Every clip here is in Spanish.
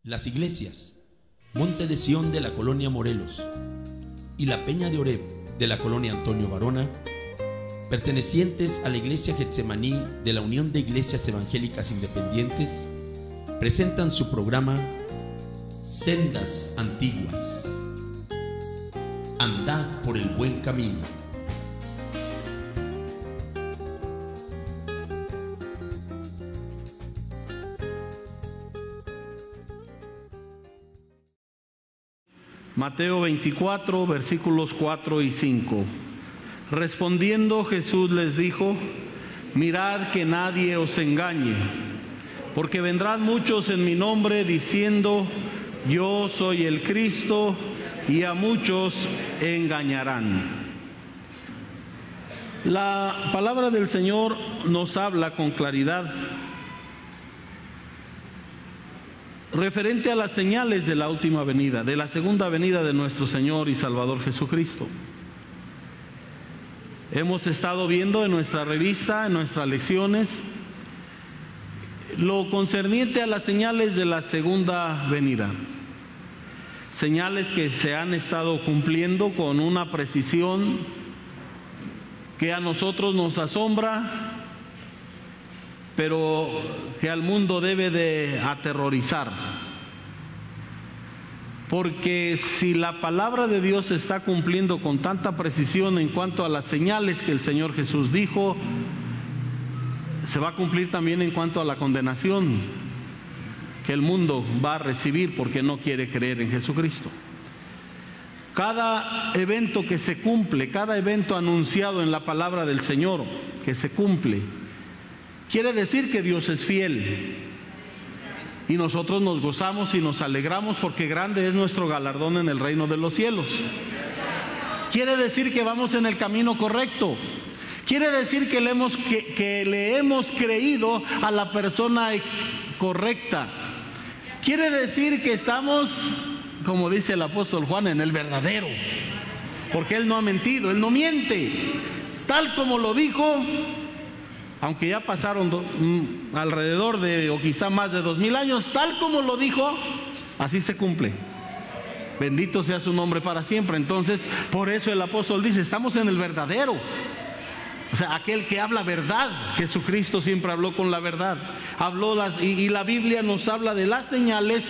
Las iglesias Monte de Sión de la colonia Morelos y la Peña de Oreb de la colonia Antonio Varona, pertenecientes a la iglesia Getsemaní de la Unión de Iglesias Evangélicas Independientes, presentan su programa Sendas Antiguas. Andad por el buen camino. Mateo 24, versículos 4 y 5. Respondiendo Jesús les dijo: mirad que nadie os engañe, porque vendrán muchos en mi nombre diciendo: yo soy el Cristo, y a muchos engañarán. La palabra del Señor nos habla con claridad referente a las señales de la última venida, de la segunda venida de nuestro Señor y Salvador Jesucristo. Hemos estado viendo en nuestra revista, en nuestras lecciones, lo concerniente a las señales de la segunda venida. Señales que se han estado cumpliendo con una precisión que a nosotros nos asombra, pero que al mundo debe de aterrorizar. Porque si la palabra de Dios se está cumpliendo con tanta precisión en cuanto a las señales que el Señor Jesús dijo, se va a cumplir también en cuanto a la condenación que el mundo va a recibir porque no quiere creer en Jesucristo. Cada evento que se cumple, cada evento anunciado en la palabra del Señor que se cumple, quiere decir que Dios es fiel. Y nosotros nos gozamos y nos alegramos porque grande es nuestro galardón en el reino de los cielos. Quiere decir que vamos en el camino correcto. Quiere decir que le hemos creído a la persona correcta. Quiere decir que estamos, como dice el apóstol Juan, en el verdadero. Porque Él no ha mentido, Él no miente. Tal como lo dijo, aunque ya pasaron alrededor de, o quizá más de 2000 años, tal como lo dijo, así se cumple. Bendito sea su nombre para siempre. Entonces, por eso el apóstol dice, estamos en el verdadero. O sea, aquel que habla verdad. Jesucristo siempre habló con la verdad. Y la Biblia nos habla de las señales.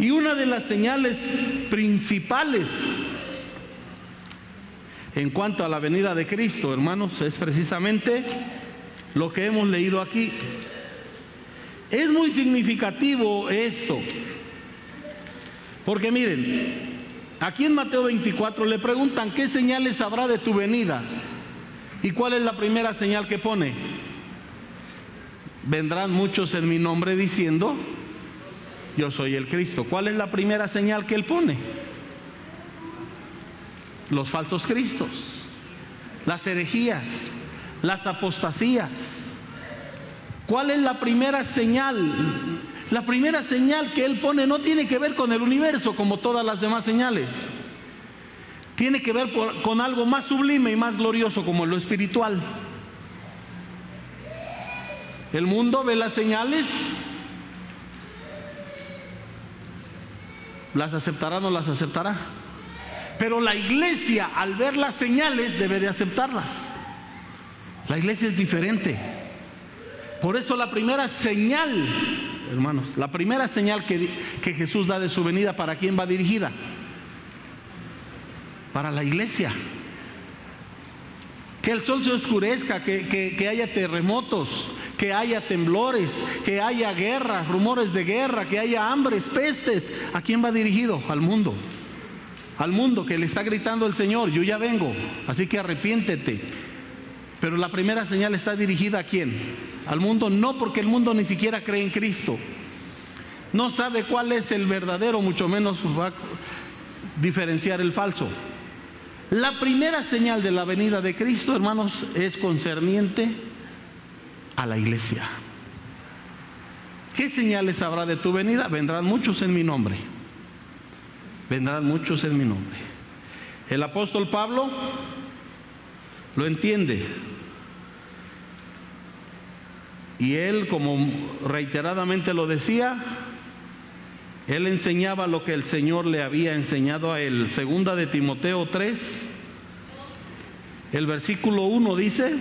Y una de las señales principales en cuanto a la venida de Cristo, hermanos, es precisamente lo que hemos leído aquí. Es muy significativo esto, porque miren, aquí en Mateo 24 le preguntan: ¿qué señales habrá de tu venida? ¿Y cuál es la primera señal que pone? Vendrán muchos en mi nombre diciendo: yo soy el Cristo. ¿Cuál es la primera señal que él pone? Los falsos cristos, las herejías, las apostasías. ¿Cuál es la primera señal? La primera señal que él pone no tiene que ver con el universo como todas las demás señales. Tiene que ver con algo más sublime y más glorioso como lo espiritual. El mundo ve las señales, las aceptará o no las aceptará. Pero la iglesia, al ver las señales, debe de aceptarlas. La iglesia es diferente. Por eso la primera señal, hermanos, la primera señal que Jesús da de su venida, ¿para quién va dirigida? Para la iglesia. Que el sol se oscurezca, que haya terremotos, que haya temblores, que haya guerras, rumores de guerra, que haya hambres, pestes. ¿A quién va dirigido? Al mundo. Al mundo que le está gritando el Señor: yo ya vengo, así que arrepiéntete. Pero la primera señal está dirigida ¿a quién? Al mundo. No, porque el mundo ni siquiera cree en Cristo. No sabe cuál es el verdadero, mucho menos va a diferenciar el falso. La primera señal de la venida de Cristo, hermanos, es concerniente a la iglesia. ¿Qué señales habrá de tu venida? Vendrán muchos en mi nombre. Vendrán muchos en mi nombre. El apóstol Pablo lo entiende. Y él, como reiteradamente lo decía, Él enseñaba lo que el Señor le había enseñado a él. Segunda de Timoteo 3, el versículo 1 dice,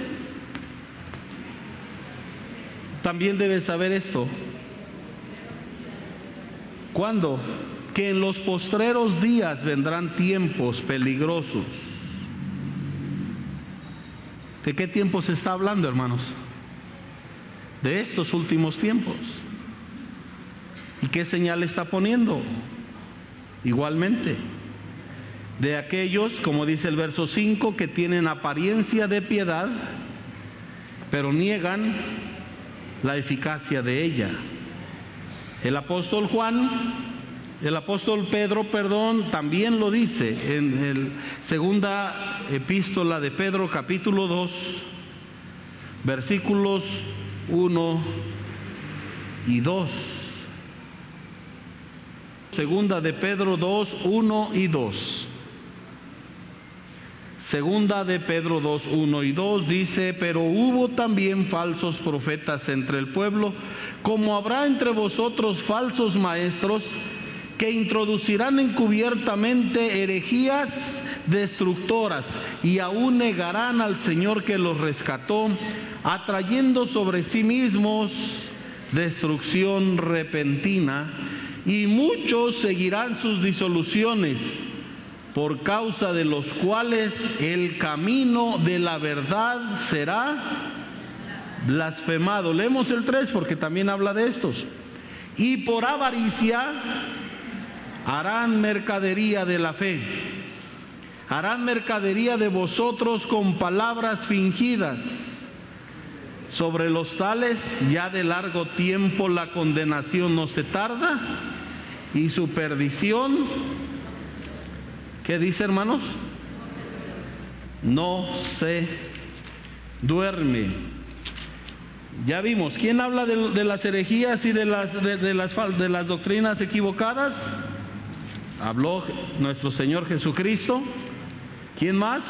también debes saber esto. ¿Cuándo? Que en los postreros días vendrán tiempos peligrosos. ¿De qué tiempos se está hablando, hermanos? De estos últimos tiempos. ¿Y qué señal está poniendo? Igualmente, de aquellos, como dice el verso 5, que tienen apariencia de piedad, pero niegan la eficacia de ella. El apóstol Pedro, también lo dice en el segunda epístola de Pedro, capítulo 2, versículos 1 y 2. Segunda de Pedro 2, 1 y 2. Segunda de Pedro 2, 1 y 2 dice, pero hubo también falsos profetas entre el pueblo, como habrá entre vosotros falsos maestros, que introducirán encubiertamente herejías destructoras y aún negarán al Señor que los rescató, atrayendo sobre sí mismos destrucción repentina, y muchos seguirán sus disoluciones, por causa de los cuales el camino de la verdad será blasfemado. Leemos el 3 porque también habla de estos. Y por avaricia harán mercadería de la fe, harán mercadería de vosotros con palabras fingidas. Sobre los tales ya de largo tiempo la condenación no se tarda, y su perdición, ¿qué dice, hermanos? No se duerme. Ya vimos, ¿quién habla de las herejías y de las doctrinas equivocadas? Habló nuestro Señor Jesucristo. ¿Quién más?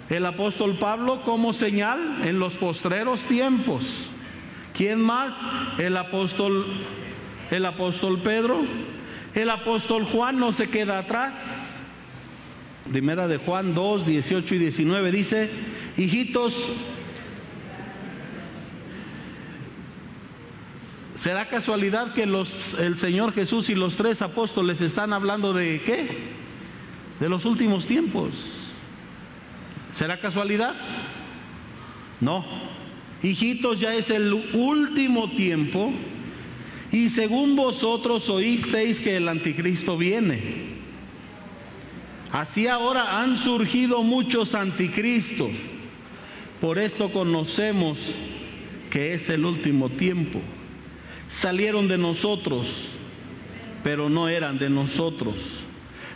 El apóstol Pablo como señal en los postreros tiempos. ¿Quién más? El apóstol Pedro. El apóstol Juan no se queda atrás. Primera de Juan 2, 18 y 19 dice, hijitos, ¿será casualidad que el Señor Jesús y los 3 apóstoles están hablando de qué? De los últimos tiempos. ¿Será casualidad? No. Hijitos, ya es el último tiempo, y según vosotros oísteis que el anticristo viene. Así ahora han surgido muchos anticristos. Por esto conocemos que es el último tiempo. Salieron de nosotros, pero no eran de nosotros.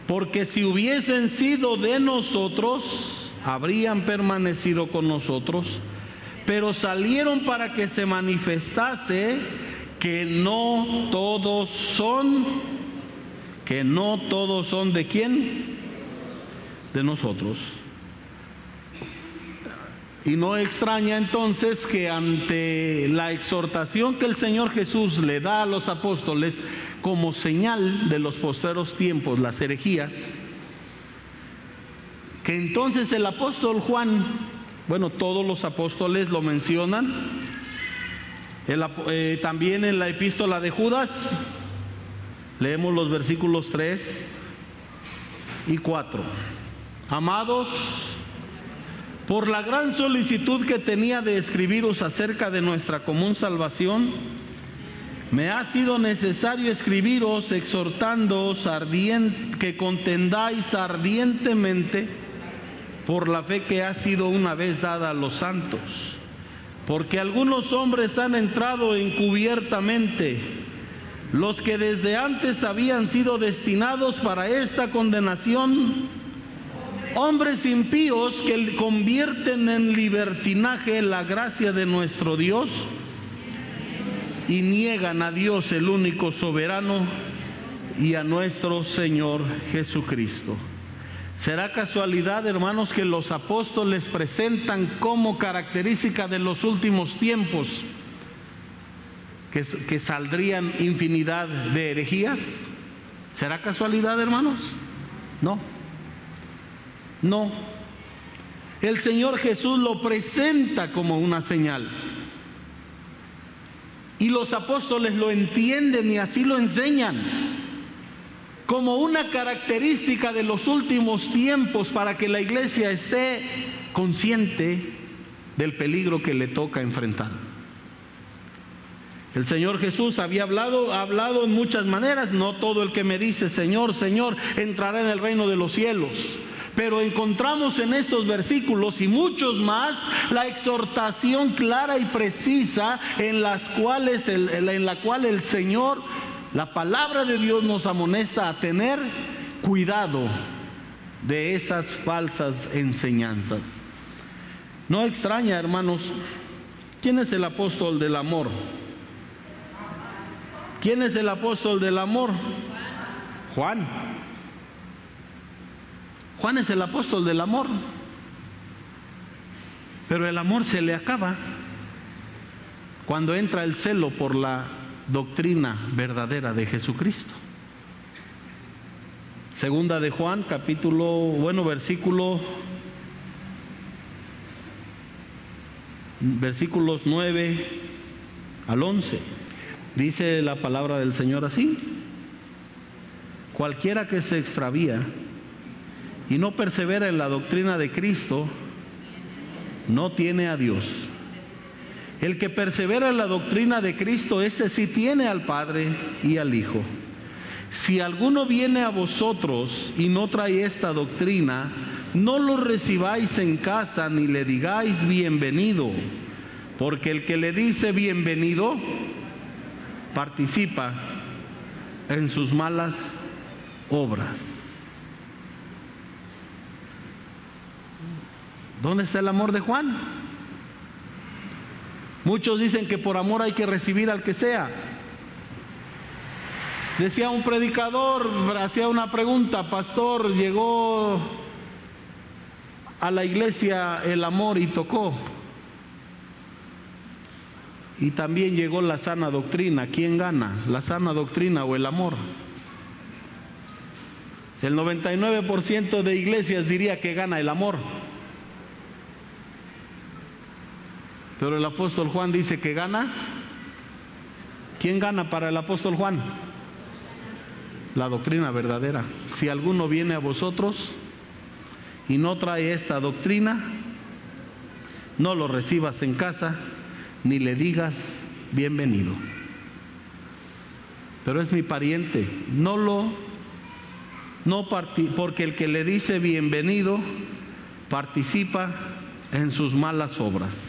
Porque si hubiesen sido de nosotros, habrían permanecido con nosotros, pero salieron para que se manifestase que no todos son ¿de quién? De nosotros. Y no extraña entonces que ante la exhortación que el Señor Jesús le da a los apóstoles como señal de los postreros tiempos, las herejías, que entonces el apóstol Juan, bueno, todos los apóstoles lo mencionan, también en la epístola de Judas, leemos los versículos 3 y 4. Amados, por la gran solicitud que tenía de escribiros acerca de nuestra común salvación, me ha sido necesario escribiros exhortándoos que contendáis ardientemente por la fe que ha sido una vez dada a los santos, porque algunos hombres han entrado encubiertamente, los que desde antes habían sido destinados para esta condenación, hombres impíos que convierten en libertinaje la gracia de nuestro Dios y niegan a Dios el único soberano y a nuestro Señor Jesucristo. ¿Será casualidad, hermanos, que los apóstoles presentan como característica de los últimos tiempos que saldrían infinidad de herejías. ¿Será casualidad, hermanos? No. No. El Señor Jesús lo presenta como una señal. Y los apóstoles lo entienden y así lo enseñan, como una característica de los últimos tiempos, para que la iglesia esté consciente del peligro que le toca enfrentar. El Señor Jesús había hablado en muchas maneras. No todo el que me dice Señor, Señor, entrará en el reino de los cielos. Pero encontramos en estos versículos y muchos más la exhortación clara y precisa en la cual el Señor, la palabra de Dios, nos amonesta a tener cuidado de esas falsas enseñanzas. No extraña, hermanos, ¿quién es el apóstol del amor? ¿Quién es el apóstol del amor? Juan. Juan es el apóstol del amor. Pero el amor se le acaba cuando entra el celo por la doctrina verdadera de Jesucristo. Segunda de Juan, versículos 9 al 11. Dice la palabra del Señor así: cualquiera que se extravía y no persevera en la doctrina de Cristo, no tiene a Dios. El que persevera en la doctrina de Cristo, ese sí tiene al Padre y al Hijo. Si alguno viene a vosotros y no trae esta doctrina, no lo recibáis en casa ni le digáis bienvenido, porque el que le dice bienvenido participa en sus malas obras. ¿Dónde está el amor de Juan? Muchos dicen que por amor hay que recibir al que sea. Decía un predicador, hacía una pregunta: pastor, llegó a la iglesia el amor y tocó, y también llegó la sana doctrina. ¿Quién gana, la sana doctrina o el amor? El 99% de iglesias diría que gana el amor, pero el apóstol Juan dice que gana. ¿Quién gana para el apóstol Juan? La doctrina verdadera. Si alguno viene a vosotros y no trae esta doctrina, no lo recibas en casa ni le digas bienvenido. Pero es mi pariente, porque el que le dice bienvenido participa en sus malas obras.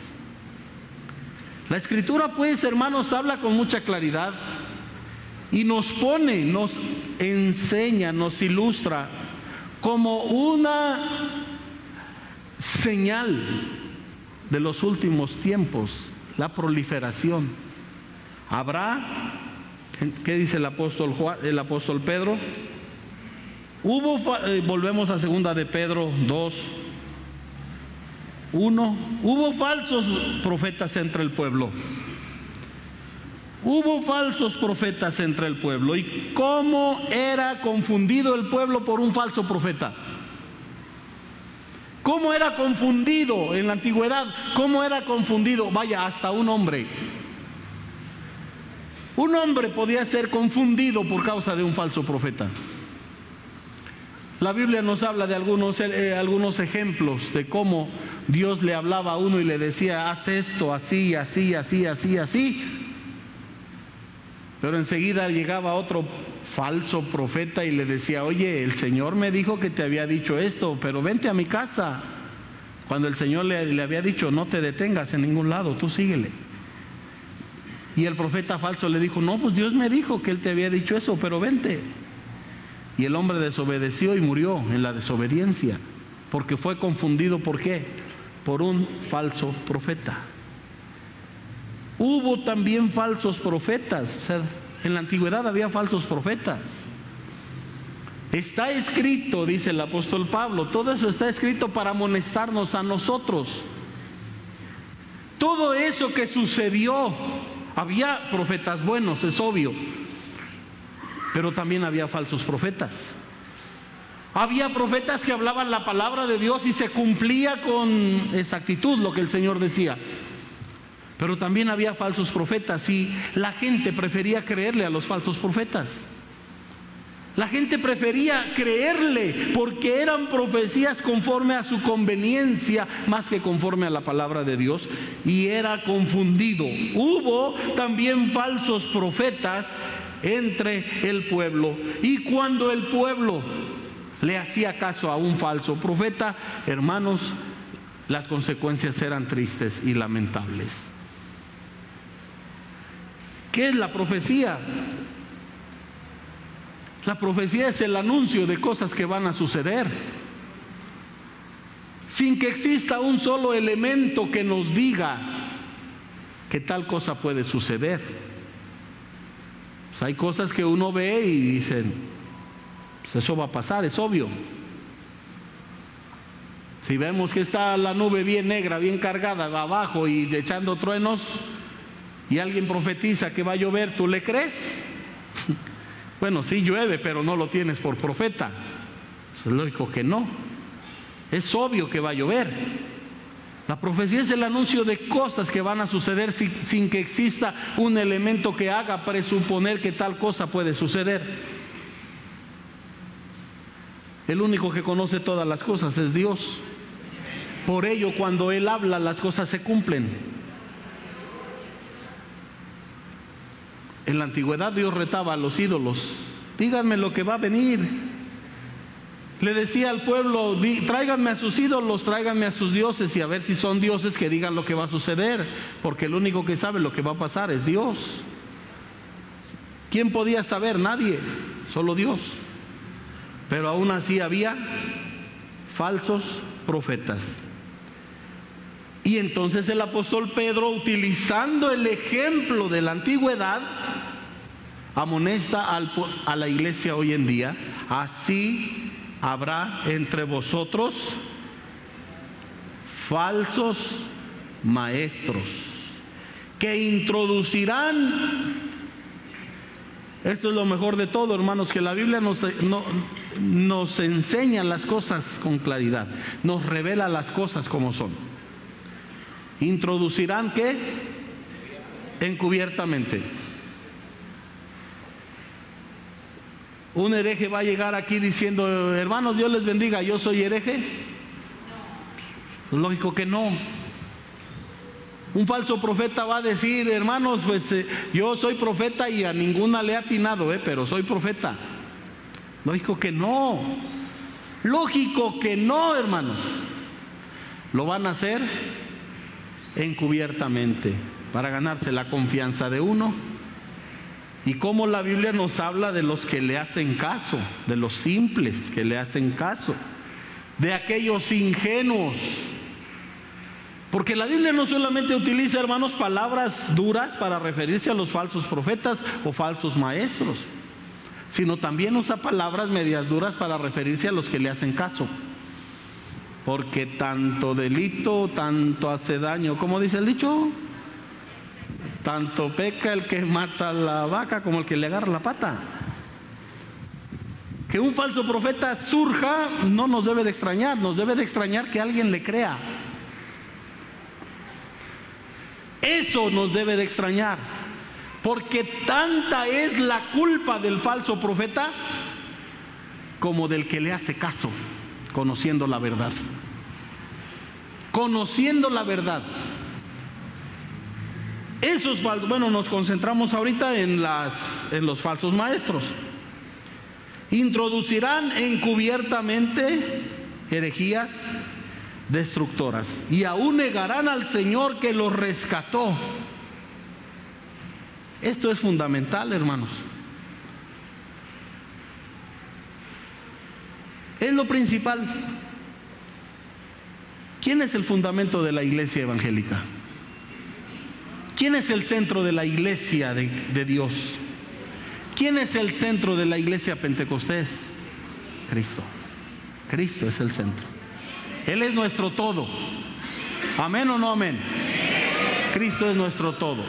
La Escritura, pues, hermanos, habla con mucha claridad y nos pone, nos enseña, nos ilustra como una señal de los últimos tiempos, la proliferación. Habrá, ¿qué dice el apóstol Pedro? Volvemos a segunda de Pedro 2:1. Hubo falsos profetas entre el pueblo. Hubo falsos profetas entre el pueblo. ¿Y cómo era confundido el pueblo por un falso profeta? ¿Cómo era confundido en la antigüedad? ¿Cómo era confundido? Vaya, hasta un hombre. Un hombre podía ser confundido por causa de un falso profeta. La Biblia nos habla de algunos ejemplos de cómo Dios le hablaba a uno y le decía: haz esto, así, así, así, así, así. Pero enseguida llegaba otro falso profeta y le decía: oye, el Señor me dijo que te había dicho esto, pero vente a mi casa. Cuando el Señor le había dicho: no te detengas en ningún lado, tú síguele. Y el profeta falso le dijo: no, pues Dios me dijo que Él te había dicho eso, pero vente. Y el hombre desobedeció y murió en la desobediencia, porque fue confundido. ¿Por qué? Por un falso profeta. Hubo también falsos profetas. O sea, en la antigüedad había falsos profetas. Está escrito, dice el apóstol Pablo, todo eso está escrito para amonestarnos a nosotros. Todo eso que sucedió Había profetas buenos, es obvio, pero también había falsos profetas. Había profetas que hablaban la palabra de Dios y se cumplía con exactitud lo que el Señor decía. Pero también había falsos profetas y la gente prefería creerle a los falsos profetas. La gente prefería creerle porque eran profecías conforme a su conveniencia más que conforme a la palabra de Dios, y era confundido. Hubo también falsos profetas entre el pueblo, y cuando el pueblo le hacía caso a un falso profeta, hermanos, las consecuencias eran tristes y lamentables. ¿Qué es la profecía? La profecía es el anuncio de cosas que van a suceder, sin que exista un solo elemento que nos diga que tal cosa puede suceder. Pues hay cosas que uno ve y dicen, pues eso va a pasar, es obvio. Si vemos que está la nube bien negra, bien cargada abajo y echando truenos, y alguien profetiza que va a llover, ¿tú le crees? Bueno, sí llueve, pero no lo tienes por profeta. Es lógico que no. Es obvio que va a llover. La profecía es el anuncio de cosas que van a suceder sin que exista un elemento que haga presuponer que tal cosa puede suceder. El único que conoce todas las cosas es Dios. Por ello, cuando Él habla, las cosas se cumplen. En la antigüedad Dios retaba a los ídolos: díganme lo que va a venir. Le decía al pueblo: tráiganme a sus ídolos, tráiganme a sus dioses, y a ver si son dioses que digan lo que va a suceder, porque el único que sabe lo que va a pasar es Dios. ¿Quién podía saber? Nadie, solo Dios. Pero aún así había falsos profetas. Y entonces el apóstol Pedro, utilizando el ejemplo de la antigüedad, amonesta a la iglesia hoy en día: así habrá entre vosotros falsos maestros que introducirán. Esto es lo mejor de todo, hermanos, que la Biblia nos enseña las cosas con claridad, nos revela las cosas como son. Introducirán, ¿qué? Encubiertamente. Un hereje va a llegar aquí diciendo: hermanos, Dios les bendiga, ¿yo soy hereje? Pues lógico que no. Un falso profeta va a decir: hermanos, pues yo soy profeta y a ninguna le he atinado, pero soy profeta. Lógico que no. Lógico que no, hermanos. Lo van a hacer encubiertamente para ganarse la confianza de uno. Y como la Biblia nos habla de los que le hacen caso, de los simples que le hacen caso, de aquellos ingenuos. Porque la Biblia no solamente utiliza, hermanos, palabras duras para referirse a los falsos profetas o falsos maestros, sino también usa palabras medias duras para referirse a los que le hacen caso. Porque tanto delito, tanto hace daño, ¿cómo dice el dicho? Tanto peca el que mata a la vaca como el que le agarra la pata. Que un falso profeta surja no nos debe de extrañar, nos debe de extrañar que alguien le crea. Eso nos debe de extrañar, porque tanta es la culpa del falso profeta como del que le hace caso, conociendo la verdad. Conociendo la verdad. Esos falsos, bueno, nos concentramos ahorita en los falsos maestros. Introducirán encubiertamente herejías destructoras y aún negarán al Señor que los rescató. Esto es fundamental, hermanos. Es lo principal. ¿Quién es el fundamento de la iglesia evangélica? ¿Quién es el centro de la iglesia de Dios? ¿Quién es el centro de la iglesia Pentecostés? Cristo. Cristo es el centro. Él es nuestro todo. ¿Amén o no amén? Cristo es nuestro todo.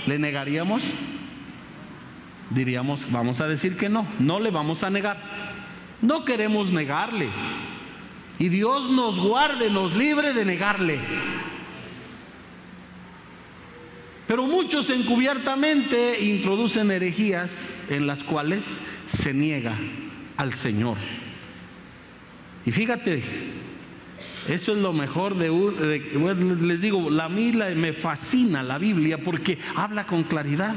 ¿le negaríamos? Diríamos, vamos a decir que no, no le vamos a negar. No queremos negarle. Y Dios nos guarde, nos libre de negarle. Pero muchos encubiertamente introducen herejías en las cuales se niega al Señor. Y fíjate, eso es lo mejor bueno, les digo, a mí me fascina la Biblia porque habla con claridad.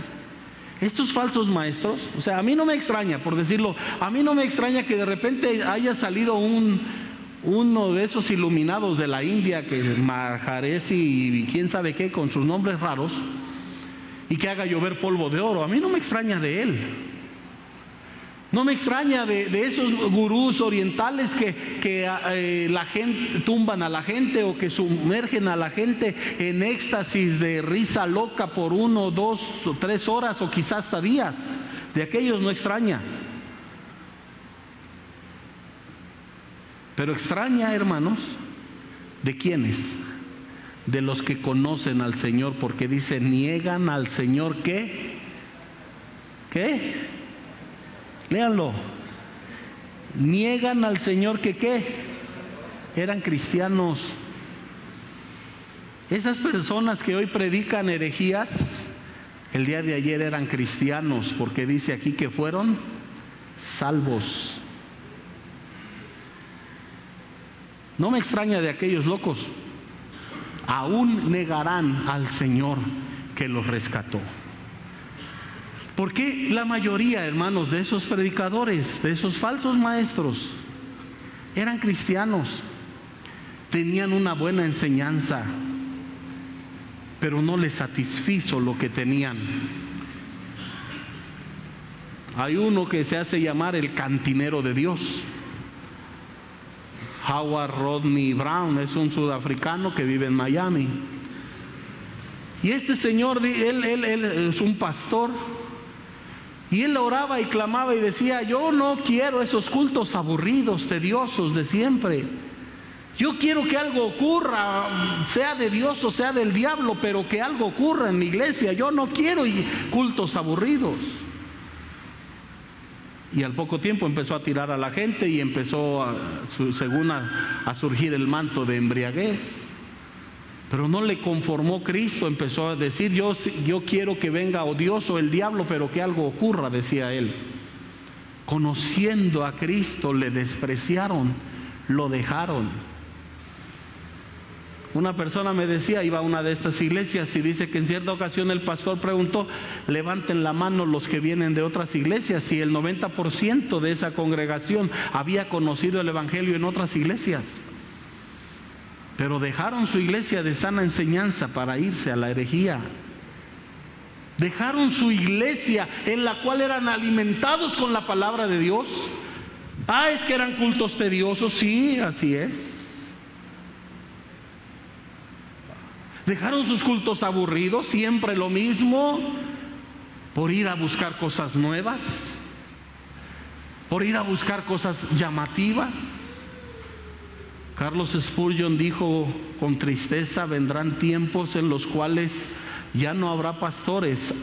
Estos falsos maestros, o sea, a mí no me extraña, por decirlo, a mí no me extraña que de repente haya salido uno de esos iluminados de la India, que es Maharesi y quién sabe qué, con sus nombres raros, y que haga llover polvo de oro. A mí no me extraña de él. No me extraña de esos gurús orientales que la gente tumban a la gente o que sumergen a la gente en éxtasis de risa loca por 1, 2 o 3 horas o quizás hasta días. De aquellos no extraña. Pero extraña, hermanos, ¿de quiénes? De los que conocen al Señor, porque dice, niegan al Señor, ¿qué? ¿Qué? Léanlo. Niegan al Señor que ¿qué? Eran cristianos. Esas personas que hoy predican herejías, el día de ayer eran cristianos, porque dice aquí que fueron salvos. No me extraña de aquellos locos. Aún negarán al Señor que los rescató. Porque la mayoría, hermanos, de esos predicadores, de esos falsos maestros, eran cristianos, tenían una buena enseñanza, pero no les satisfizo lo que tenían. Hay uno que se hace llamar el cantinero de Dios. Howard Rodney Brown es un sudafricano que vive en Miami. Y este señor, él es un pastor. Y él oraba y clamaba y decía, yo no quiero esos cultos aburridos, tediosos de siempre. Yo quiero que algo ocurra, sea de Dios o sea del diablo, pero que algo ocurra en mi iglesia. Yo no quiero cultos aburridos. Y al poco tiempo empezó a tirar a la gente y empezó a surgir el manto de embriaguez. Pero no le conformó Cristo, empezó a decir, yo quiero que venga o Dios o el diablo, pero que algo ocurra, decía él. Conociendo a Cristo le despreciaron, lo dejaron. Una persona me decía, iba a una de estas iglesias y dice que en cierta ocasión el pastor preguntó, levanten la mano los que vienen de otras iglesias, y el 90% de esa congregación había conocido el evangelio en otras iglesias. Pero dejaron su iglesia de sana enseñanza para irse a la herejía. Dejaron su iglesia en la cual eran alimentados con la palabra de Dios. Es que eran cultos tediosos, sí, así es. Dejaron sus cultos aburridos, siempre lo mismo, por ir a buscar cosas nuevas, por ir a buscar cosas llamativas. Carlos Spurgeon dijo con tristeza, vendrán tiempos en los cuales ya no habrá pastores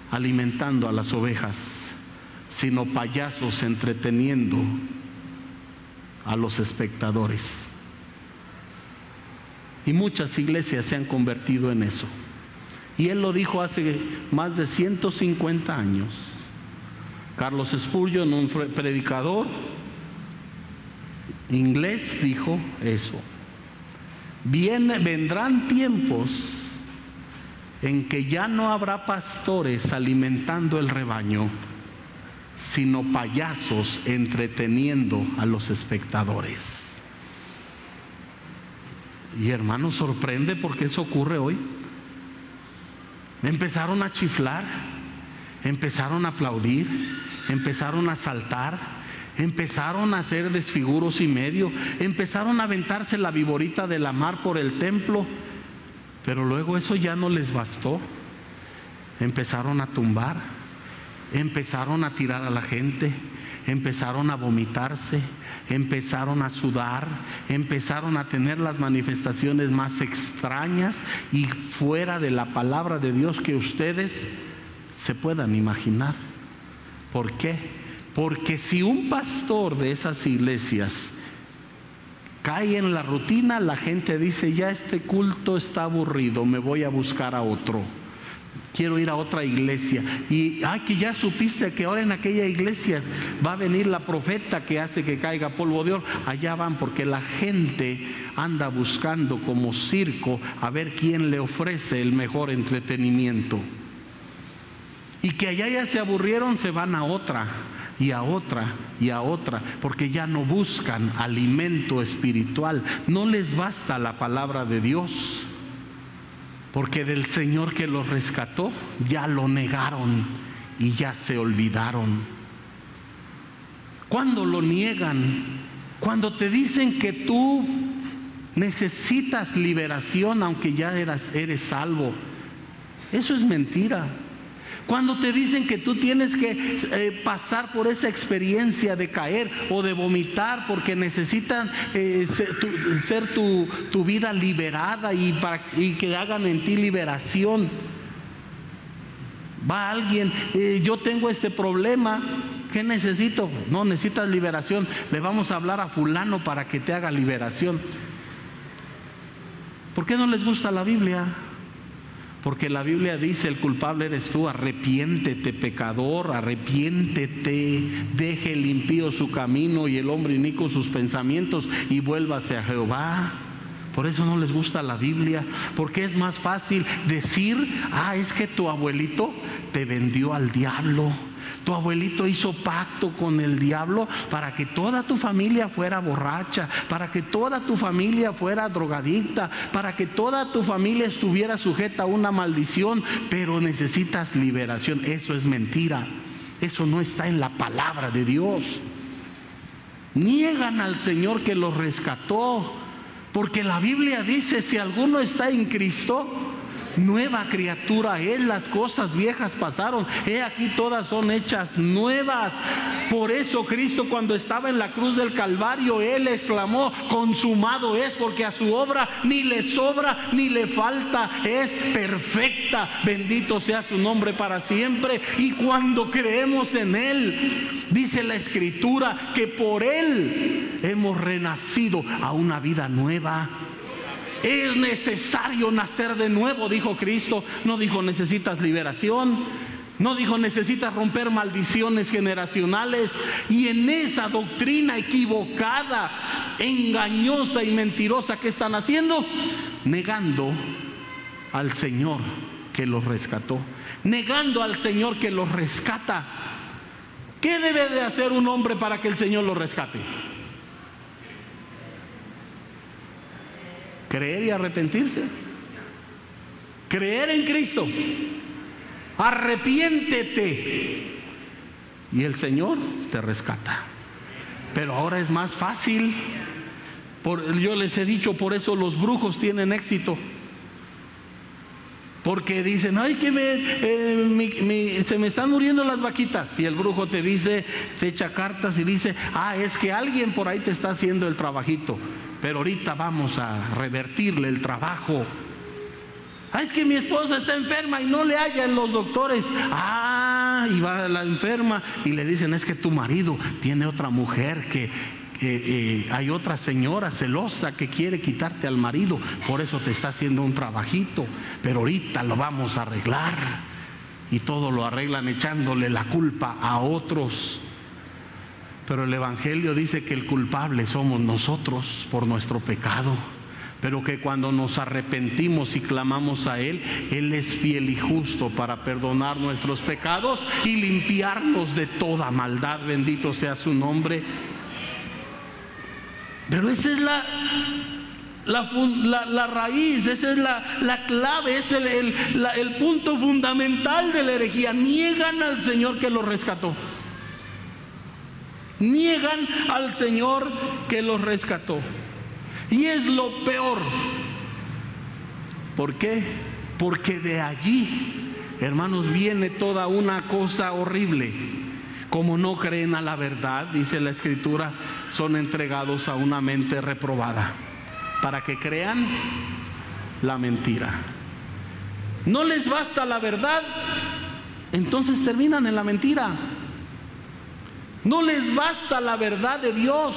alimentando a las ovejas, sino payasos entreteniendo a los espectadores. Y muchas iglesias se han convertido en eso. Y él lo dijo hace más de 150 años. Carlos Spurgeon, un predicador inglés, dijo eso. Vendrán tiempos en que ya no habrá pastores alimentando el rebaño, sino payasos entreteniendo a los espectadores. Y hermano, sorprende porque eso ocurre hoy. Empezaron a chiflar, empezaron a aplaudir, empezaron a saltar, empezaron a hacer desfiguros y medio, empezaron a aventarse la viborita de la mar por el templo, pero luego eso ya no les bastó. Empezaron a tumbar, empezaron a tirar a la gente, empezaron a vomitarse, empezaron a sudar, empezaron a tener las manifestaciones más extrañas y fuera de la palabra de Dios que ustedes se puedan imaginar. ¿Por qué? Porque si un pastor de esas iglesias cae en la rutina, la gente dice: ya este culto está aburrido, me voy a buscar a otro. Quiero ir a otra iglesia. Y que ya supiste que ahora en aquella iglesia va a venir la profeta que hace que caiga polvo de oro. Allá van, porque la gente anda buscando como circo a ver quién le ofrece el mejor entretenimiento. Y que allá ya se aburrieron, se van a otra y a otra y a otra, porque ya no buscan alimento espiritual. No les basta la palabra de Dios, porque del Señor que los rescató ya lo negaron y ya se olvidaron. ¿Cuándo lo niegan? Cuando te dicen que tú necesitas liberación aunque ya eres salvo. Eso es mentira. Cuando te dicen que tú tienes que pasar por esa experiencia de caer o de vomitar porque necesitan ser tu vida liberada y que hagan en ti liberación. Va alguien, yo tengo este problema, ¿qué necesito? No, necesitas liberación, le vamos a hablar a fulano para que te haga liberación. ¿Por qué no les gusta la Biblia? Porque la Biblia dice: el culpable eres tú, arrepiéntete, pecador, arrepiéntete, deje el impío su camino y el hombre inicuo sus pensamientos y vuélvase a Jehová. Por eso no les gusta la Biblia, porque es más fácil decir: es que tu abuelito te vendió al diablo. Tu abuelito hizo pacto con el diablo para que toda tu familia fuera borracha, para que toda tu familia fuera drogadicta, para que toda tu familia estuviera sujeta a una maldición, pero necesitas liberación. Eso es mentira. Eso no está en la palabra de Dios. Niegan al Señor que los rescató, porque la Biblia dice: si alguno está en Cristo, nueva criatura es, las cosas viejas pasaron, he aquí todas son hechas nuevas. Por eso Cristo, cuando estaba en la cruz del Calvario, Él exclamó: consumado es, porque a su obra ni le sobra ni le falta, es perfecta. Bendito sea su nombre para siempre. Y cuando creemos en Él, dice la Escritura que por Él hemos renacido a una vida nueva. Es necesario nacer de nuevo, dijo Cristo. No dijo necesitas liberación, no dijo necesitas romper maldiciones generacionales. Y en esa doctrina equivocada, engañosa y mentirosa, ¿qué están haciendo? Negando al Señor que los rescató, negando al Señor que los rescata. ¿Qué debe de hacer un hombre para que el Señor lo rescate? Creer y arrepentirse. Creer en Cristo. Arrepiéntete y el Señor te rescata. Pero ahora es más fácil. Yo les he dicho, por eso los brujos tienen éxito. Porque dicen: ay, que se me están muriendo las vaquitas. Y el brujo te dice, te echa cartas y dice: es que alguien por ahí te está haciendo el trabajito, pero ahorita vamos a revertirle el trabajo. Es que mi esposa está enferma y no le hallan los doctores. Y va la enferma y le dicen: es que tu marido tiene otra mujer, que hay otra señora celosa que quiere quitarte al marido, por eso te está haciendo un trabajito, pero ahorita lo vamos a arreglar. Y todo lo arreglan echándole la culpa a otros. Pero el Evangelio dice que el culpable somos nosotros por nuestro pecado, pero que cuando nos arrepentimos y clamamos a Él, Él es fiel y justo para perdonar nuestros pecados y limpiarnos de toda maldad. Bendito sea su nombre. Pero esa es la raíz, esa es la clave, es el punto fundamental de la herejía. Niegan al Señor que los rescató. Niegan al Señor que los rescató. Y es lo peor. ¿Por qué? Porque de allí, hermanos, viene toda una cosa horrible. como no creen a la verdad, dice la Escritura, son entregados a una mente reprobada, para que crean la mentira. No les basta la verdad, entonces terminan en la mentira. No les basta la verdad de Dios.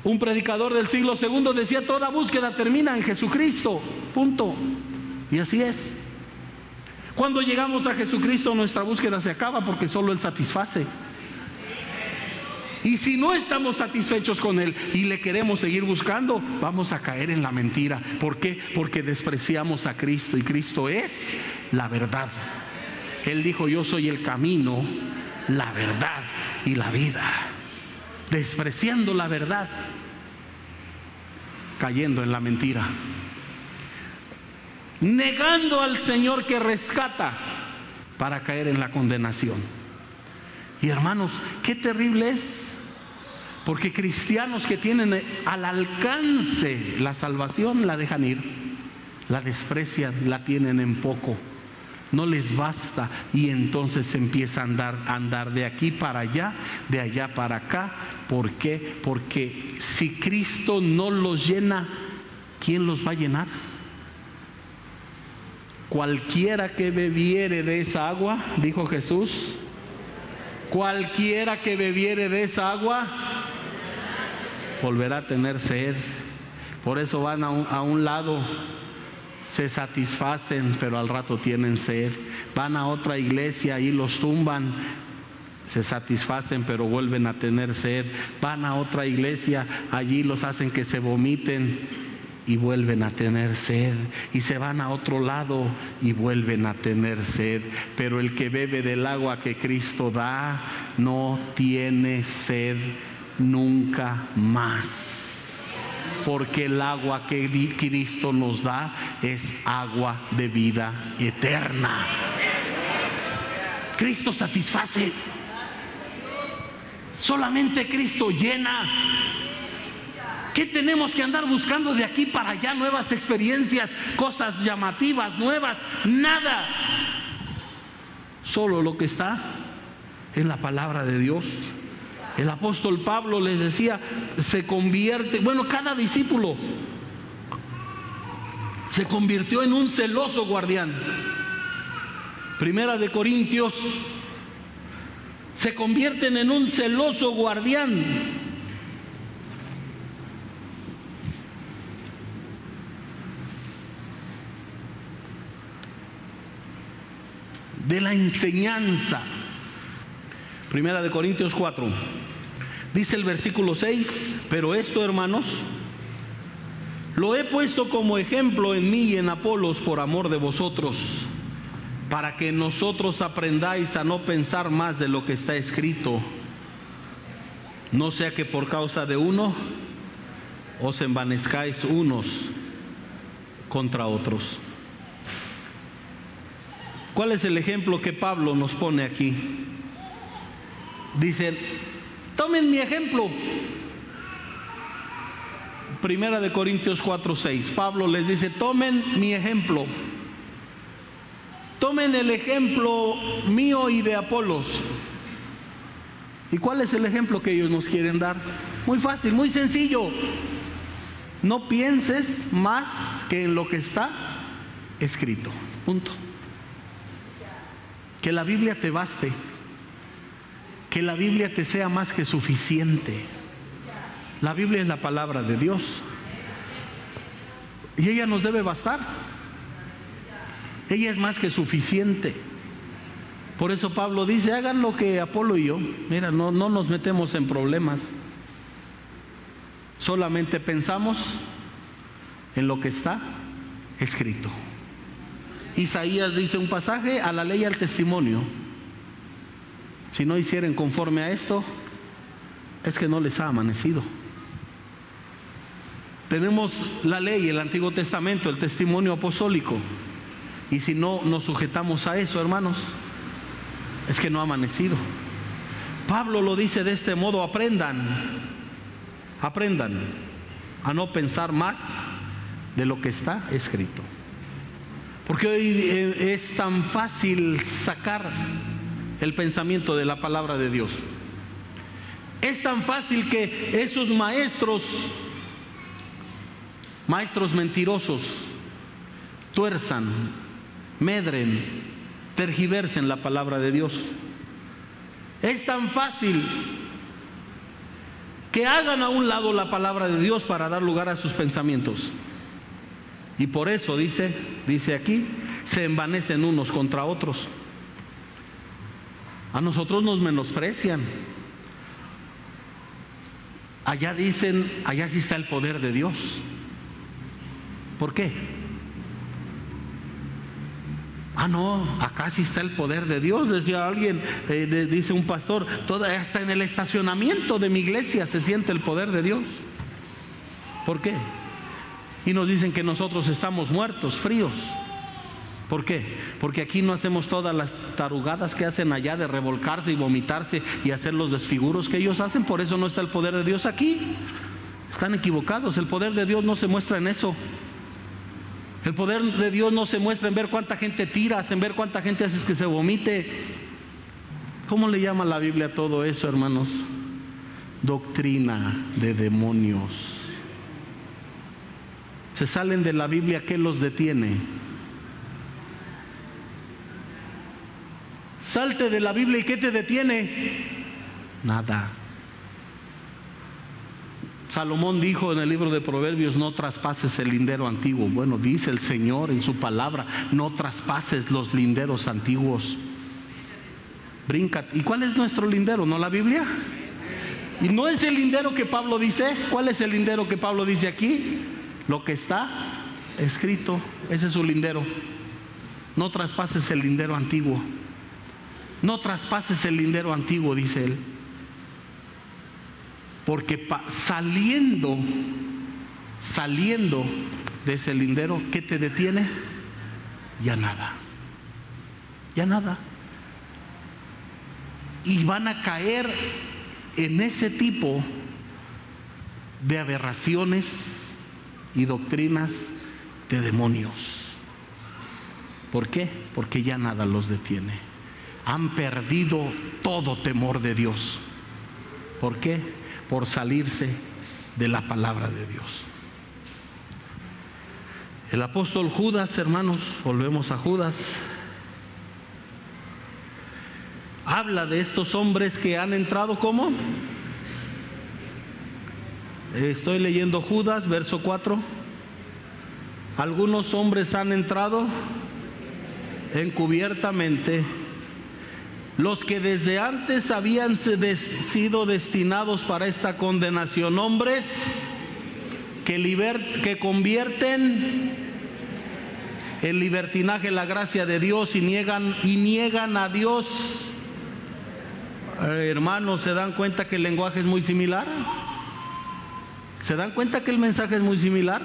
Un predicador del siglo II decía: toda búsqueda termina en Jesucristo, punto. Y así es. Cuando llegamos a Jesucristo, nuestra búsqueda se acaba, porque solo Él satisface. Y si no estamos satisfechos con Él y le queremos seguir buscando, vamos a caer en la mentira. ¿Por qué? Porque despreciamos a Cristo, y Cristo es la verdad. Él dijo: yo soy el camino, la verdad y la vida. Despreciando la verdad, cayendo en la mentira, negando al Señor que rescata, para caer en la condenación. Y hermanos, qué terrible es, porque cristianos que tienen al alcance la salvación la dejan ir, la desprecian, la tienen en poco, no les basta, y entonces empieza a andar de aquí para allá, de allá para acá. ¿Por qué? Porque si Cristo no los llena, ¿quién los va a llenar? Cualquiera que bebiere de esa agua, dijo Jesús, cualquiera que bebiere de esa agua volverá a tener sed. Por eso van a un lado, se satisfacen, pero al rato tienen sed. Van a otra iglesia y los tumban, se satisfacen, pero vuelven a tener sed. Van a otra iglesia, allí los hacen que se vomiten y vuelven a tener sed. Y se van a otro lado y vuelven a tener sed. Pero el que bebe del agua que Cristo da no tiene sed nunca más, porque el agua que Cristo nos da es agua de vida eterna. Cristo satisface, solamente Cristo llena. ¿Qué tenemos que andar buscando de aquí para allá? Nuevas experiencias, cosas llamativas, nuevas, nada. Solo lo que está en la palabra de Dios. El apóstol Pablo les decía, se convierte, bueno, cada discípulo se convirtió en un celoso guardián. Primera de Corintios, se convierten en un celoso guardián. De la enseñanza. Primera de Corintios 4, dice el versículo 6: pero esto, hermanos, lo he puesto como ejemplo en mí y en Apolos por amor de vosotros, para que nosotros aprendáis a no pensar más de lo que está escrito, no sea que por causa de uno os envanezcáis unos contra otros. ¿Cuál es el ejemplo que Pablo nos pone aquí? Dicen, tomen mi ejemplo. Primera de Corintios 4:6. Pablo les dice, tomen mi ejemplo. Tomen el ejemplo mío y de Apolos. ¿Y cuál es el ejemplo que ellos nos quieren dar? Muy fácil, muy sencillo. No pienses más que en lo que está escrito. Punto. Que la Biblia te baste. Que la Biblia te sea más que suficiente. La Biblia es la palabra de Dios. Y ella nos debe bastar. Ella es más que suficiente. Por eso Pablo dice, hagan lo que Apolo y yo. Mira, no nos metemos en problemas. Solamente pensamos en lo que está escrito. Isaías dice un pasaje, a la ley y al testimonio. Si no hicieren conforme a esto, es que no les ha amanecido. Tenemos la ley, el Antiguo Testamento, el testimonio apostólico. Y si no nos sujetamos a eso, hermanos, es que no ha amanecido. Pablo lo dice de este modo, aprendan a no pensar más de lo que está escrito. Porque hoy es tan fácil sacar el pensamiento de la palabra de Dios. Es tan fácil que esos maestros mentirosos, tuerzan, medren, tergiversen la palabra de Dios. Es tan fácil que hagan a un lado la palabra de Dios para dar lugar a sus pensamientos. Y por eso dice aquí, se envanecen unos contra otros. A nosotros nos menosprecian. Allá dicen, allá sí está el poder de Dios. ¿Por qué? No, acá sí está el poder de Dios, decía alguien, dice un pastor, hasta en el estacionamiento de mi iglesia se siente el poder de Dios. ¿Por qué? Y nos dicen que nosotros estamos muertos, fríos. ¿Por qué? Porque aquí no hacemos todas las tarugadas que hacen allá de revolcarse y vomitarse y hacer los desfiguros que ellos hacen. Por eso no está el poder de Dios aquí. Están equivocados. El poder de Dios no se muestra en eso. El poder de Dios no se muestra en ver cuánta gente tiras, en ver cuánta gente haces que se vomite. ¿Cómo le llama la Biblia a todo eso, hermanos? Doctrina de demonios. Se salen de la Biblia, ¿qué los detiene? Salte de la Biblia y ¿qué te detiene? Nada. Salomón dijo en el libro de Proverbios, no traspases el lindero antiguo. Bueno, dice el Señor en su palabra, no traspases los linderos antiguos. Brinca. ¿Y cuál es nuestro lindero? ¿No la Biblia? Y no es el lindero que Pablo dice. ¿Cuál es el lindero que Pablo dice aquí? Lo que está escrito, ese es su lindero. No traspases el lindero antiguo. No traspases el lindero antiguo, dice él. Porque saliendo de ese lindero, ¿qué te detiene? Ya nada. Ya nada. Y van a caer en ese tipo de aberraciones y doctrinas de demonios. ¿Por qué? Porque ya nada los detiene. Han perdido todo temor de Dios. ¿Por qué? Por salirse de la palabra de Dios. El apóstol Judas, hermanos, volvemos a Judas, habla de estos hombres que han entrado. ¿Cómo? Estoy leyendo Judas, verso 4. Algunos hombres han entrado encubiertamente, los que desde antes habían sido destinados para esta condenación, hombres que convierten en libertinaje la gracia de Dios y niegan a Dios. Hermanos, ¿se dan cuenta que el lenguaje es muy similar? ¿Se dan cuenta que el mensaje es muy similar?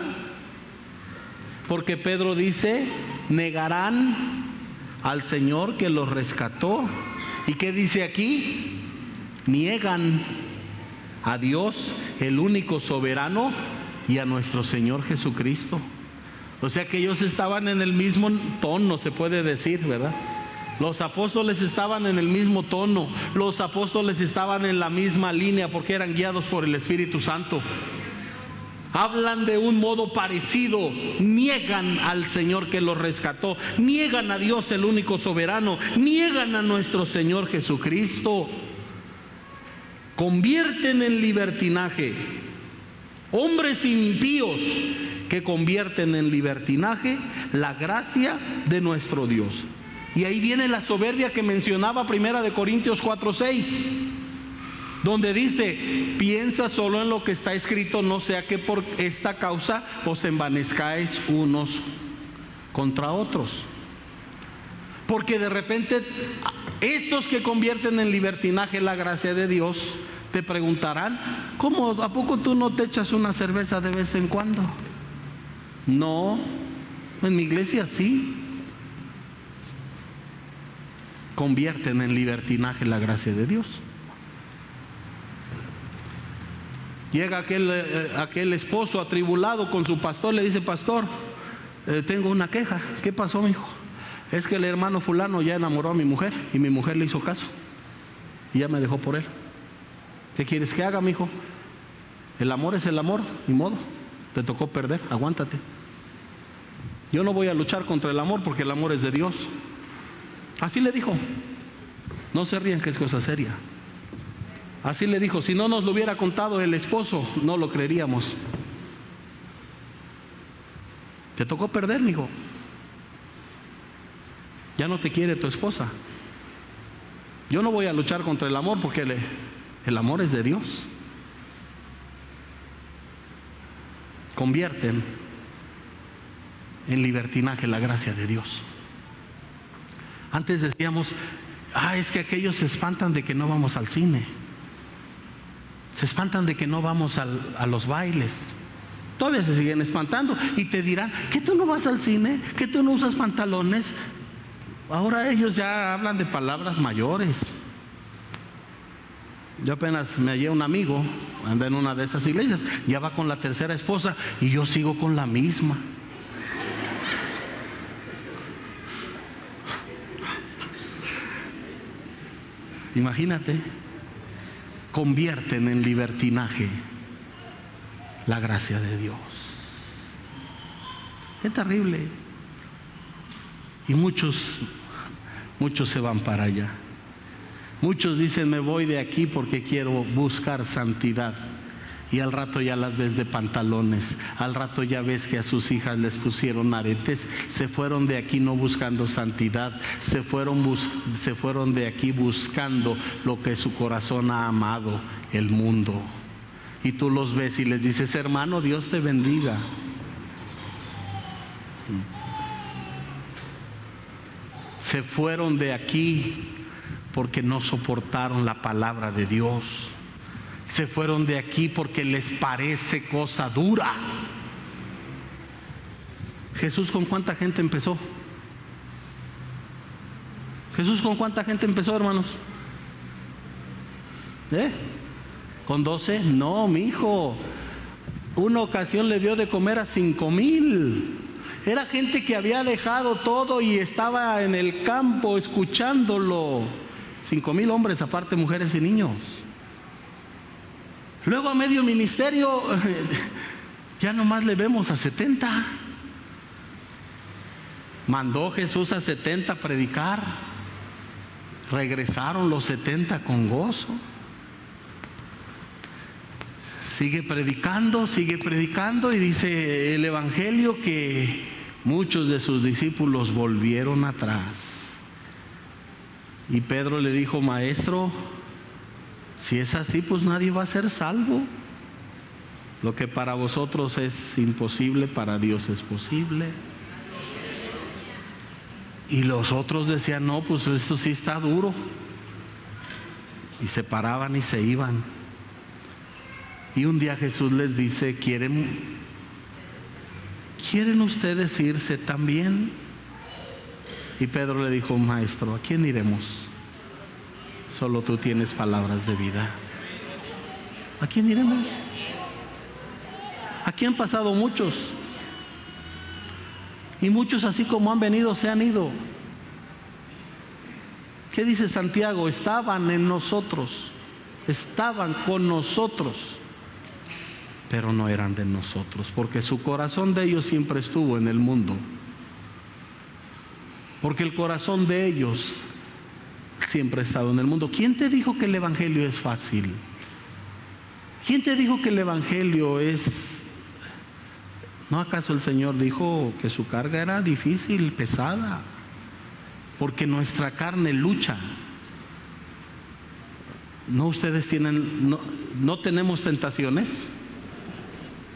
Porque Pedro dice, negarán al Señor que los rescató. ¿Y qué dice aquí? Niegan a Dios, el único soberano, y a nuestro Señor Jesucristo. O sea que ellos estaban en el mismo tono, se puede decir, ¿verdad? Los apóstoles estaban en el mismo tono, los apóstoles estaban en la misma línea porque eran guiados por el Espíritu Santo. Hablan de un modo parecido, niegan al Señor que los rescató, niegan a Dios el único soberano, niegan a nuestro Señor Jesucristo, convierten en libertinaje, hombres impíos que convierten en libertinaje la gracia de nuestro Dios. Y ahí viene la soberbia que mencionaba 1 Corintios 4:6. donde dice, piensa solo en lo que está escrito, no sea que por esta causa os envanezcáis unos contra otros. Porque de repente estos que convierten en libertinaje la gracia de Dios te preguntarán, ¿cómo? ¿A poco tú no te echas una cerveza de vez en cuando? No, en mi iglesia sí. Convierten en libertinaje la gracia de Dios. Llega aquel esposo atribulado con su pastor, le dice, pastor, tengo una queja. ¿Qué pasó, mijo? Es que el hermano fulano ya enamoró a mi mujer y mi mujer le hizo caso y ya me dejó por él. ¿Qué quieres que haga, mijo? El amor es el amor, ni modo. Te tocó perder, aguántate. Yo no voy a luchar contra el amor porque el amor es de Dios. Así le dijo. No se rían, que es cosa seria. Así le dijo. Si no nos lo hubiera contado el esposo, no lo creeríamos. Te tocó perder, mijo. Ya no te quiere tu esposa. Yo no voy a luchar contra el amor porque el amor es de Dios. Convierten en libertinaje la gracia de Dios. Antes decíamos, es que aquellos se espantan de que no vamos al cine. Se espantan de que no vamos a los bailes. Todavía se siguen espantando y te dirán, ¿que tú no vas al cine? ¿Que tú no usas pantalones? Ahora ellos ya hablan de palabras mayores. Yo apenas me hallé un amigo, anda en una de esas iglesias, ya va con la tercera esposa y yo sigo con la misma. Imagínate, convierten en libertinaje la gracia de Dios. Es terrible. Y muchos se van para allá. Muchos dicen, me voy de aquí porque quiero buscar santidad. Y al rato ya las ves de pantalones. Al rato ya ves que a sus hijas les pusieron aretes. Se fueron de aquí no buscando santidad. Se fueron de aquí buscando lo que su corazón ha amado, el mundo. Y tú los ves y les dices, hermano, Dios te bendiga. Se fueron de aquí porque no soportaron la palabra de Dios. Se fueron de aquí porque les parece cosa dura. Jesús, ¿con cuánta gente empezó? Jesús, ¿con cuánta gente empezó, hermanos? ¿Con 12? No, mi hijo. Una ocasión le dio de comer a 5,000. Era gente que había dejado todo y estaba en el campo escuchándolo. 5,000 hombres, aparte mujeres y niños. Luego a medio ministerio ya nomás le vemos a 70. Mandó Jesús a 70 a predicar. Regresaron los 70 con gozo. Sigue predicando y dice el evangelio que muchos de sus discípulos volvieron atrás. Y Pedro le dijo, maestro, si es así, pues nadie va a ser salvo. Lo que para vosotros es imposible, para Dios es posible. Y los otros decían, no, pues esto sí está duro. Y se paraban y se iban. Y un día Jesús les dice, ¿quieren ustedes irse también? Y Pedro le dijo, maestro, ¿a quién iremos? Solo tú tienes palabras de vida. ¿A quién iremos? Aquí han pasado muchos. Y muchos, así como han venido, se han ido. ¿Qué dice Santiago? Estaban en nosotros, estaban con nosotros, pero no eran de nosotros, porque su corazón de ellos siempre estuvo en el mundo. Porque el corazón de ellos siempre ha estado en el mundo. ¿Quién te dijo que el evangelio es fácil? ¿Quién te dijo que el evangelio es... ¿No acaso el Señor dijo que su carga era difícil, pesada? Porque nuestra carne lucha. ¿No ustedes tienen, no tenemos tentaciones?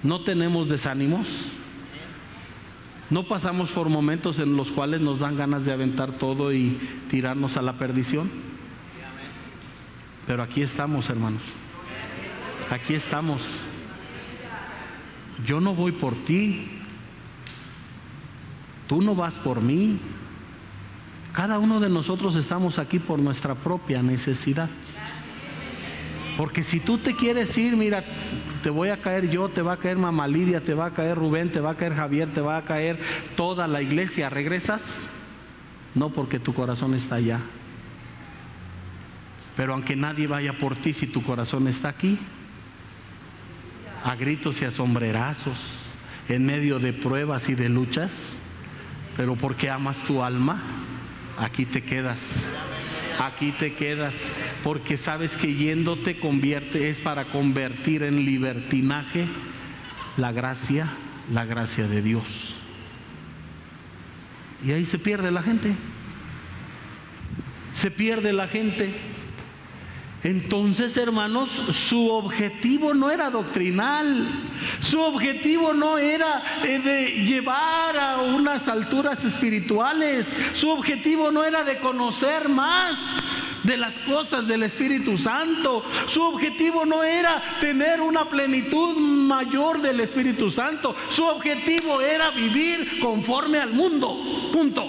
¿No tenemos desánimos? ¿No pasamos por momentos en los cuales nos dan ganas de aventar todo y tirarnos a la perdición? Pero aquí estamos, hermanos. Aquí estamos. Yo no voy por ti. Tú no vas por mí. Cada uno de nosotros estamos aquí por nuestra propia necesidad. Porque si tú te quieres ir, mira, te voy a caer yo, te va a caer mamá Lidia, te va a caer Rubén, te va a caer Javier, te va a caer toda la iglesia. ¿Regresas? no porque tu corazón está allá. Pero aunque nadie vaya por ti, si tu corazón está aquí, a gritos y a sombrerazos, en medio de pruebas y de luchas, pero porque amas tu alma, aquí te quedas. Aquí te quedas, porque sabes que yéndote es para convertir en libertinaje la gracia de Dios. Y ahí se pierde la gente. Se pierde la gente. Entonces, hermanos, su objetivo no era doctrinal, su objetivo no era de llevar a unas alturas espirituales, su objetivo no era de conocer más de las cosas del Espíritu Santo, su objetivo no era tener una plenitud mayor del Espíritu Santo, su objetivo era vivir conforme al mundo, punto.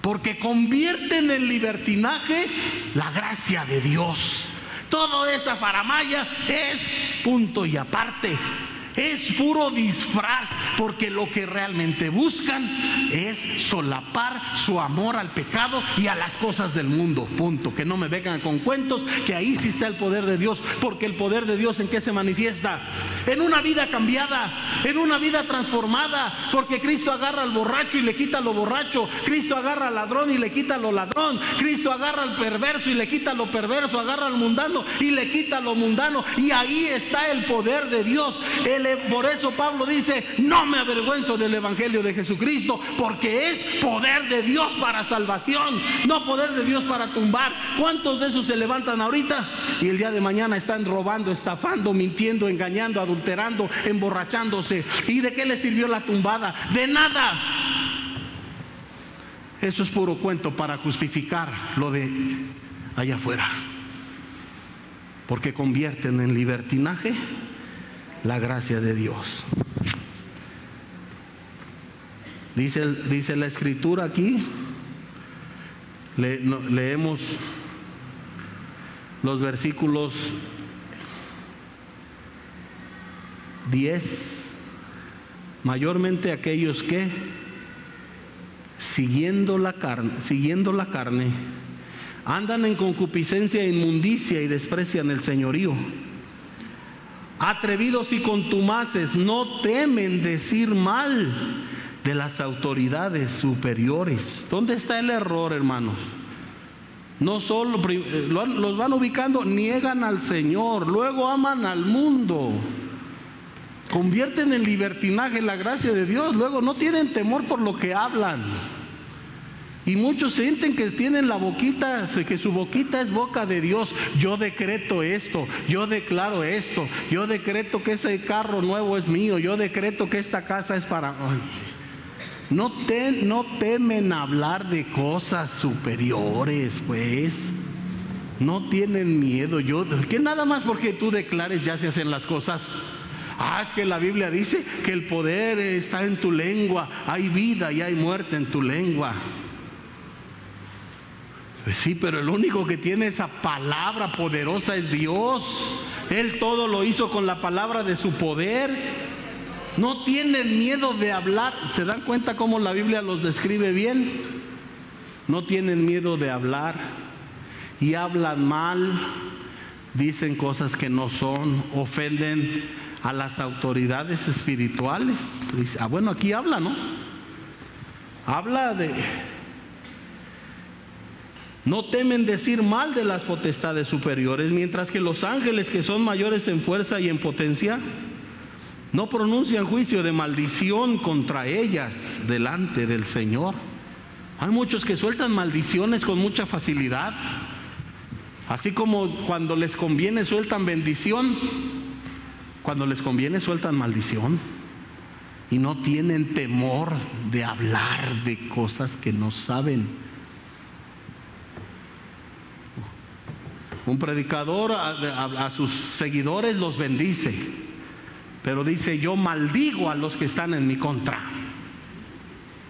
Porque convierten en libertinaje la gracia de Dios. Toda esa faramaya es punto y aparte. Es puro disfraz, porque lo que realmente buscan es solapar su amor al pecado y a las cosas del mundo, punto. Que no me vengan con cuentos, que ahí sí está el poder de Dios, porque el poder de Dios ¿en qué se manifiesta? En una vida cambiada, en una vida transformada, porque Cristo agarra al borracho y le quita lo borracho, Cristo agarra al ladrón y le quita lo ladrón, Cristo agarra al perverso y le quita lo perverso, agarra al mundano y le quita lo mundano, y ahí está el poder de Dios. Por eso Pablo dice: no me avergüenzo del evangelio de Jesucristo, porque es poder de Dios para salvación, no poder de Dios para tumbar. ¿Cuántos de esos se levantan ahorita y el día de mañana están robando, estafando, mintiendo, engañando, adulterando, emborrachándose? ¿Y de qué les sirvió la tumbada? De nada. Eso es puro cuento para justificar lo de allá afuera, porque convierten en libertinaje la gracia de Dios. Dice la escritura aquí, leemos los versículos 10, mayormente aquellos que siguiendo la carne andan en concupiscencia e inmundicia y desprecian el señorío. Atrevidos y contumaces, no temen decir mal de las autoridades superiores. ¿Dónde está el error, hermanos? No solo los van ubicando, niegan al Señor, luego aman al mundo, convierten en libertinaje la gracia de Dios, luego no tienen temor por lo que hablan. Y muchos sienten que tienen la boquita, que su boquita es boca de Dios. Yo decreto esto, yo declaro esto, yo decreto que ese carro nuevo es mío, yo decreto que esta casa es para... Ay, no temen hablar de cosas superiores, pues. No tienen miedo. Que nada más porque tú declares ya se hacen las cosas. Es que la Biblia dice que el poder está en tu lengua, hay vida y hay muerte en tu lengua. Pues sí, pero el único que tiene esa palabra poderosa es Dios. Él todo lo hizo con la palabra de su poder. No tienen miedo de hablar. ¿Se dan cuenta cómo la Biblia los describe bien? No tienen miedo de hablar y hablan mal, dicen cosas que no son, ofenden a las autoridades espirituales. Dice, bueno, aquí habla, ¿no? Habla de... No temen decir mal de las potestades superiores, mientras que los ángeles, que son mayores en fuerza y en potencia, no pronuncian juicio de maldición contra ellas delante del Señor. Hay muchos que sueltan maldiciones con mucha facilidad, así como cuando les conviene sueltan bendición, cuando les conviene sueltan maldición, y no tienen temor de hablar de cosas que no saben. Un predicador a sus seguidores los bendice, pero dice: yo maldigo a los que están en mi contra.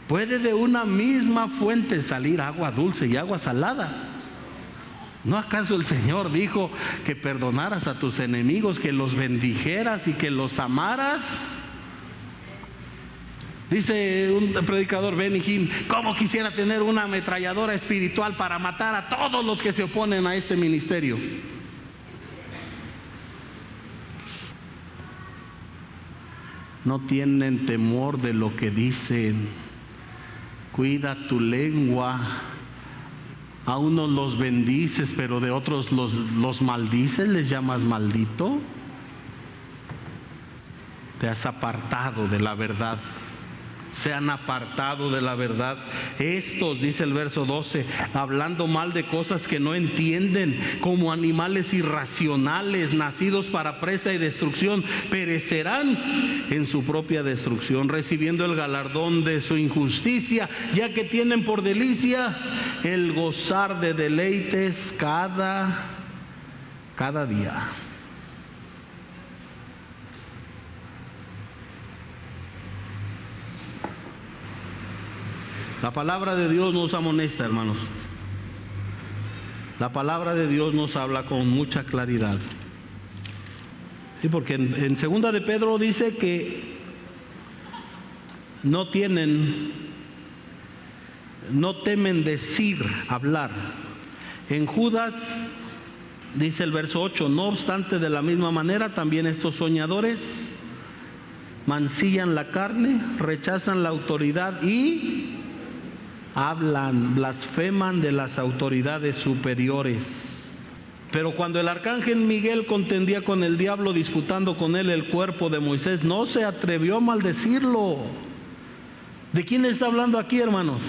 ¿Puede de una misma fuente salir agua dulce y agua salada? ¿No acaso el Señor dijo que perdonaras a tus enemigos, que los bendijeras y que los amaras? Dice un predicador, Benny Hinn, ¿cómo quisiera tener una ametralladora espiritual para matar a todos los que se oponen a este ministerio? No tienen temor de lo que dicen. Cuida tu lengua. A unos los bendices, pero de otros los maldices, les llamas maldito. Te has apartado de la verdad. Se han apartado de la verdad. Estos, dice el verso 12, hablando mal de cosas que no entienden, como animales irracionales, nacidos para presa y destrucción, perecerán en su propia destrucción, recibiendo el galardón de su injusticia, ya que tienen por delicia el gozar de deleites cada día. La palabra de Dios nos amonesta, hermanos. La palabra de Dios nos habla con mucha claridad. Sí, porque en segunda de Pedro dice que no temen decir, hablar. En Judas dice el verso 8, no obstante, de la misma manera también estos soñadores mancillan la carne, rechazan la autoridad y hablan, blasfeman de las autoridades superiores. Pero cuando el arcángel Miguel contendía con el diablo, disputando con él el cuerpo de Moisés, no se atrevió a maldecirlo. ¿De quién está hablando aquí, hermanos?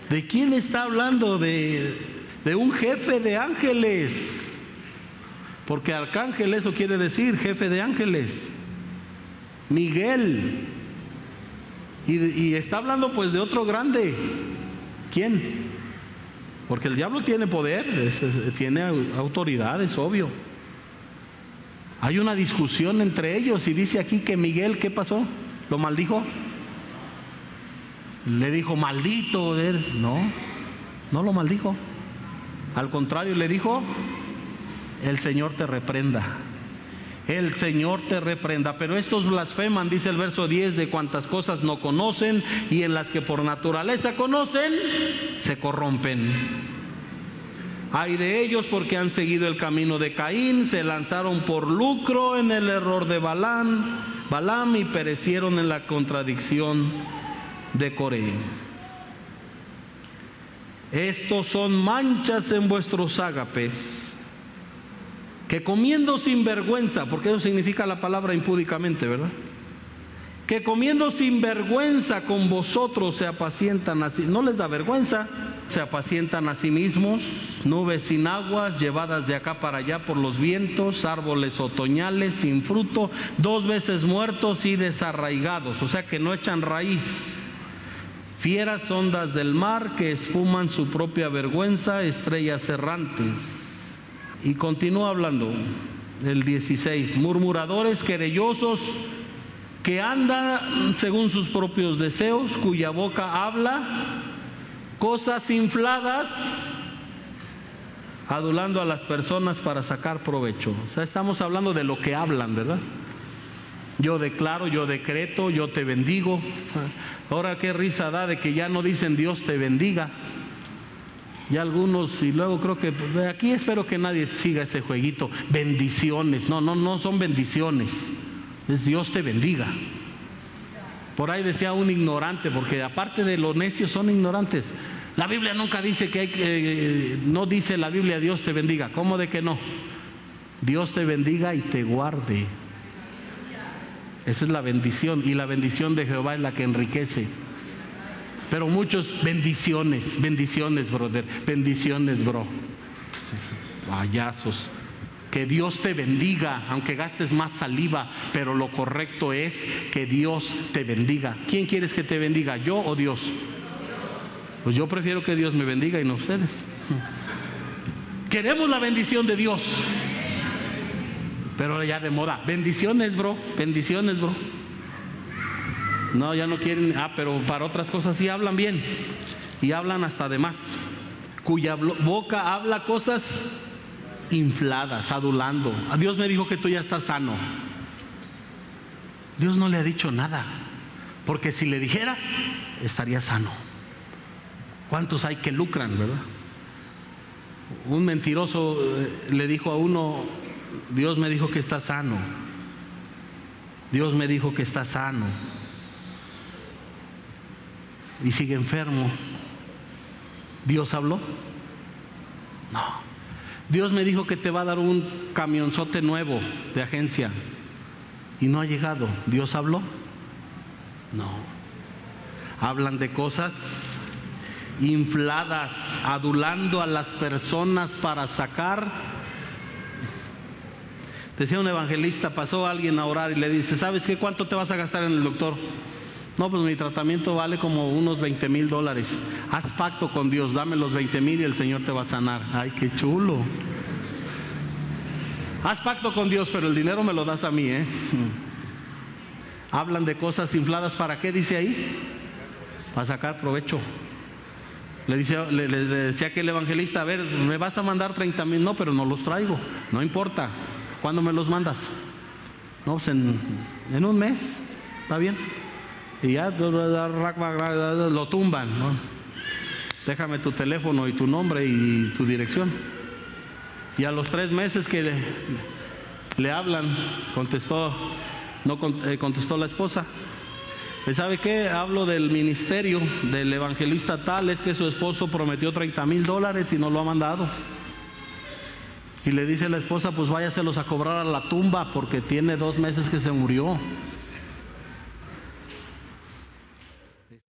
¿De quién está hablando? De un jefe de ángeles. Porque arcángel, eso quiere decir jefe de ángeles. Miguel. Y está hablando pues de otro grande. ¿Quién? Porque el diablo tiene poder, tiene autoridad, es obvio. Hay una discusión entre ellos y dice aquí que Miguel, ¿qué pasó? ¿Lo maldijo? Le dijo, maldito eres. No lo maldijo. Al contrario, le dijo, el Señor te reprenda. El Señor te reprenda. Pero estos blasfeman, dice el verso 10, de cuantas cosas no conocen, y en las que por naturaleza conocen, se corrompen. Ay de ellos, porque han seguido el camino de Caín, se lanzaron por lucro en el error de Balaam y perecieron en la contradicción de Coré. Estos son manchas en vuestros ágapes, que comiendo sin vergüenza, porque eso significa la palabra impúdicamente, ¿verdad? Que comiendo sin vergüenza con vosotros se apacientan así, no les da vergüenza, se apacientan a sí mismos, nubes sin aguas, llevadas de acá para allá por los vientos, árboles otoñales sin fruto, 2 veces muertos y desarraigados, o sea que no echan raíz. Fieras ondas del mar que esfuman su propia vergüenza, estrellas errantes. Y continúa hablando el 16, murmuradores, querellosos, que andan según sus propios deseos, cuya boca habla cosas infladas, adulando a las personas para sacar provecho. O sea, estamos hablando de lo que hablan, ¿verdad? Yo declaro, yo decreto, yo te bendigo. Ahora qué risa da de que ya no dicen Dios te bendiga. Y algunos, y luego creo que aquí espero que nadie siga ese jueguito, bendiciones. No son bendiciones, es Dios te bendiga. Por ahí decía un ignorante, porque aparte de los necios son ignorantes. La Biblia nunca dice que no dice la Biblia Dios te bendiga. ¿Cómo de que no? Dios te bendiga y te guarde. Esa es la bendición, y la bendición de Jehová es la que enriquece. Pero muchos, bendiciones, brother, bendiciones, bro. Payasos. Que Dios te bendiga, aunque gastes más saliva, pero lo correcto es que Dios te bendiga. ¿Quién quieres que te bendiga, yo o Dios? Pues yo prefiero que Dios me bendiga y no ustedes. Queremos la bendición de Dios, pero ya de moda, bendiciones, bro. No, ya no quieren, pero para otras cosas sí hablan bien, y hablan hasta de más, cuya boca habla cosas infladas, adulando. Dios me dijo que tú ya estás sano. Dios no le ha dicho nada. porque si le dijera, estaría sano. ¿Cuántos hay que lucran, verdad? Un mentiroso le dijo a uno: Dios me dijo que está sano. Dios me dijo que está sano. Y sigue enfermo. ¿Dios habló? No. Dios me dijo que te va a dar un camionzote nuevo de agencia y no ha llegado. ¿Dios habló? No. Hablan de cosas infladas, adulando a las personas para sacar. Decía un evangelista, pasó alguien a orar y le dice: ¿sabes qué? ¿Cuánto te vas a gastar en el doctor? No, pues mi tratamiento vale como unos $20,000. Haz pacto con Dios, dame los 20,000 y el Señor te va a sanar. Ay, qué chulo. Haz pacto con Dios, pero el dinero me lo das a mí, ¿eh? Hablan de cosas infladas. ¿Para qué dice ahí? Para sacar provecho. Le decía aquel evangelista: a ver, me vas a mandar 30,000. No, pero no los traigo. No importa. ¿Cuándo me los mandas? No, pues en un mes. ¿Está bien? Y ya lo tumban, ¿no? Déjame tu teléfono y tu nombre y tu dirección. Y a los 3 meses que le hablan, contestó la esposa. ¿Sabe qué? Hablo del ministerio del evangelista tal, es que su esposo prometió $30,000 y no lo ha mandado. Y le dice la esposa: pues váyaselos a cobrar a la tumba porque tiene 2 meses que se murió.